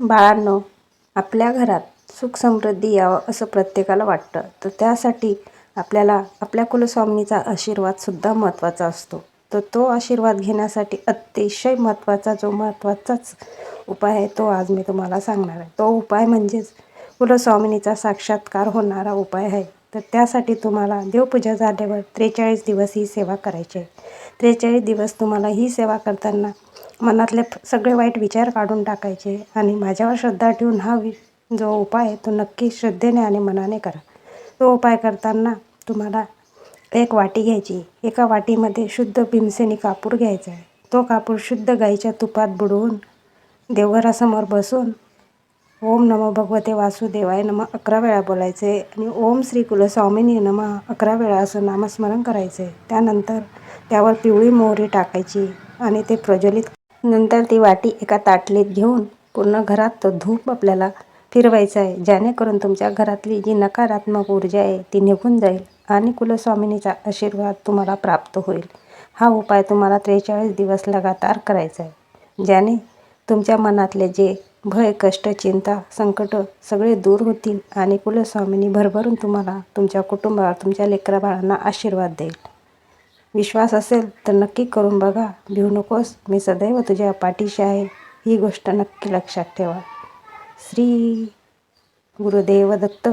बाळांनो, आपल्या घरात सुख समृद्धी यावं असं प्रत्येकाला वाटतं. तर त्यासाठी आपल्याला आपल्या कुलस्वामिनीचा आशीर्वादसुद्धा महत्त्वाचा असतो. तर तो आशीर्वाद घेण्यासाठी अतिशय महत्त्वाचाच उपाय आहे, तो आज मी तुम्हाला सांगणार आहे. तो उपाय म्हणजेच कुलस्वामिनीचा साक्षात्कार होणारा उपाय आहे. तर त्यासाठी तुम्हाला देवपूजा झाल्यावर 43 दिवस ही सेवा करायची आहे. 43 दिवस तुम्हाला ही सेवा करताना मनातले सगळे वाईट विचार काढून टाकायचे आणि माझ्यावर श्रद्धा ठेवून जो उपाय आहे तो नक्की श्रद्धेने आणि मनाने करा. तो उपाय करताना तुम्हाला एक वाटी घ्यायची. एका वाटीमध्ये शुद्ध भीमसेनी कापूर घ्यायचा आहे. तो कापूर शुद्ध गाईच्या तुपात बुडवून देवघरासमोर बसून ओम नमो भगवते वासुदेवाय नमः 11 वेळा बोलायचे आणि ओम श्री कुलस्वामिनी नमः 11 वेळा असं नामस्मरण करायचे. त्यानंतर त्यावर पिवळी मोहरी टाकायची आणि ते प्रज्वलित. नंतर ती वाटी एका ताटलीत घेऊन पूर्ण घरात तो धूप आपल्याला फिरवायचा आहे, जेणेकरून तुमच्या घरातली जी नकारात्मक ऊर्जा आहे ती निघून जाईल आणि कुलस्वामिनीचा आशीर्वाद तुम्हाला प्राप्त होईल. हा उपाय तुम्हाला 43 दिवस लगातार करायचा आहे, ज्याने तुमच्या मनातले जे भय, कष्ट, चिंता, संकट सगळे दूर होतील आणि कुलस्वामिनी भरभरून तुम्हाला, तुमच्या कुटुंबावर, तुमच्या लेकराबाळांना आशीर्वाद देईल. विश्वास असेल तर नक्की करून बघा. भिवू नकोस, मी सदैव तुझ्या पाठीशी आहे. ही गोष्ट नक्की लक्षात ठेवा. श्री गुरुदेव दत्त.